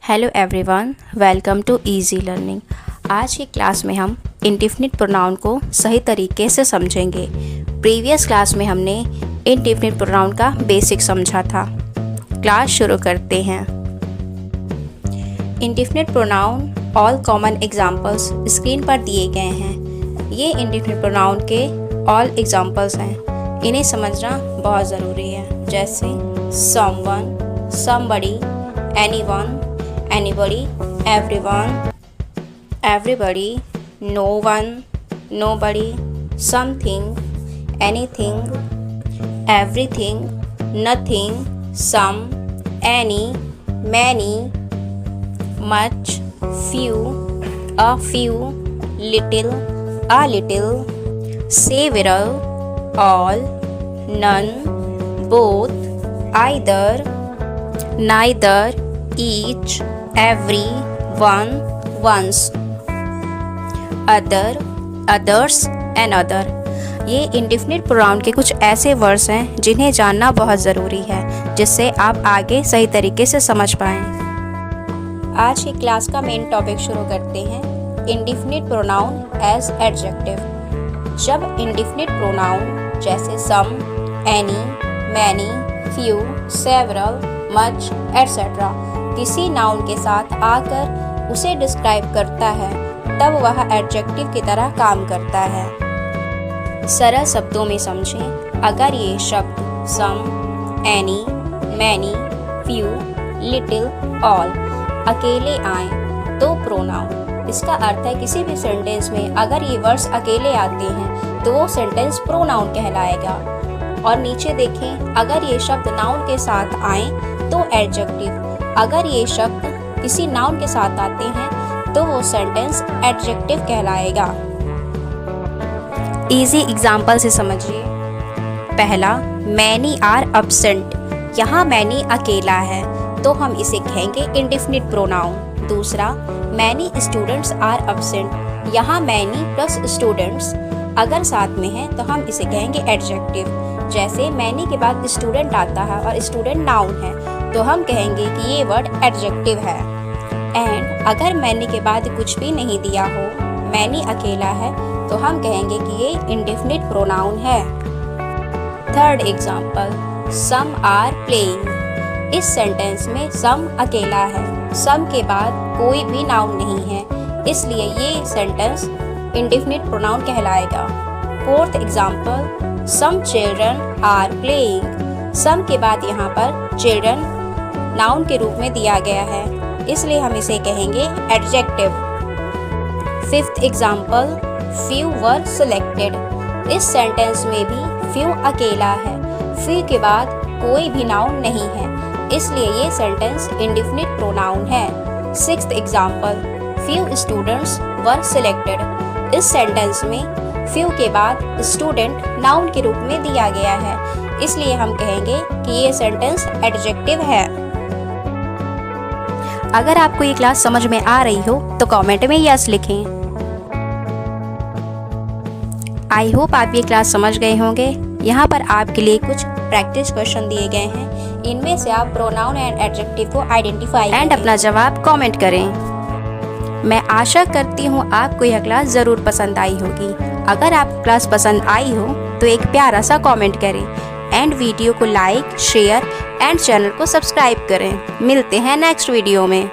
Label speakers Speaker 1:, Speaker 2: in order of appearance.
Speaker 1: Hello everyone, welcome to easy learning. आज की class में हम इंडेफिनिट प्रोनाउन को सही तरीके से समझेंगे। प्रीवियस क्लास में हमने इंडेफिनिट प्रोनाउन का बेसिक समझा था। क्लास शुरू करते हैं। Indefinite pronoun all common examples screen पर दिए गए हैं। ये इंडेफिनिट प्रोनाउन के ऑल एग्जाम्पल्स हैं। इन्हें समझना बहुत ज़रूरी है, जैसे someone, somebody, anyone, anybody, everyone, everybody, no one, nobody, something, anything, everything, nothing, some, any, many, much, few, a few, little, a little, several, all, none, both, either, neither, each, every, one, once, other, others, another। ये indefinite pronoun के कुछ ऐसे words हैं जिन्हें जानना बहुत ज़रूरी है, जिससे आप आगे सही तरीके से समझ पाएं। आज की क्लास का मेन टॉपिक शुरू करते हैं। Indefinite pronoun as adjective. जब इंडेफिनिट प्रोनाउन जैसे some, any, many, few, several, much, etcetera किसी नाउन के साथ आकर उसे डिस्क्राइब करता है, तब वह एडजेक्टिव की तरह काम करता है। सरल शब्दों में समझें। अगर ये शब्द some, any, many, few, little, all अकेले आएँ तो प्रोनाउन। इसका अर्थ है किसी भी सेंटेंस में अगर ये वर्ड्स अकेले आते हैं तो वो सेंटेंस प्रोनाउन कहलाएगा। और नीचे देखें, अगर ये शब्द नाउन के साथ आए तो एडजेक्टिव। अगर ये शब्द किसी नाउन के साथ आते हैं तो वो सेंटेंस एडजेक्टिव कहलाएगा। इजी एग्जाम्पल से समझिए। पहला, मैनी आर अब्सेंट। यहाँ मैनी अकेला है तो हम इसे कहेंगे इंडेफिनिट प्रोनाउन। दूसरा, मैनी स्टूडेंट्स आर अब्सेंट। यहाँ मैनी प्लस स्टूडेंट्स अगर साथ में है तो हम इसे कहेंगे एडजेक्टिव। जैसे मैनी के बाद स्टूडेंट आता है और स्टूडेंट नाउन है तो हम कहेंगे कि ये वर्ड एडजेक्टिव है। एंड अगर मैनी के बाद कुछ भी नहीं दिया हो, मैनी अकेला है, तो हम कहेंगे कि ये इंडेफिनिट प्रोनाउन है। Third example, some are playing. इस सेंटेंस में सम अकेला है, सम के बाद कोई भी नाउन नहीं है, इसलिए ये सेंटेंस इंडेफिनिट प्रोनाउन कहलाएगा। Fourth example, some children are playing. Some के बाद यहाँ पर चिल्ड्रन नाउन के रूप में दिया गया है, इसलिए हम इसे कहेंगे एडजेक्टिव। फिफ्थ एग्जाम्पल, फ्यू वर सिलेक्टेड। इस सेंटेंस में भी फ्यू अकेला है, फ्यू के बाद कोई भी नाउन नहीं है, इसलिए ये सेंटेंस इंडेफिनिट प्रोनाउन है। Sixth example, few students were selected. इस सेंटेंस में फ्यू के बाद स्टूडेंट नाउन के रूप में दिया गया है, इसलिए हम कहेंगे कि ये सेंटेंस एडजेक्टिव है। अगर आपको ये क्लास समझ में आ रही हो तो कमेंट में यस लिखें। आई होप आप ये क्लास समझ गए होंगे। यहाँ पर आपके लिए कुछ प्रैक्टिस क्वेश्चन दिए गए हैं, इनमें से आप प्रोनाउन एंड एडजेक्टिव को आइडेंटिफाई एंड अपना जवाब कमेंट करें। मैं आशा करती हूँ आपको यह क्लास ज़रूर पसंद आई होगी। अगर आपको क्लास पसंद आई हो तो एक प्यारा सा कमेंट करें एंड वीडियो को लाइक, शेयर एंड चैनल को सब्सक्राइब करें। मिलते हैं नेक्स्ट वीडियो में।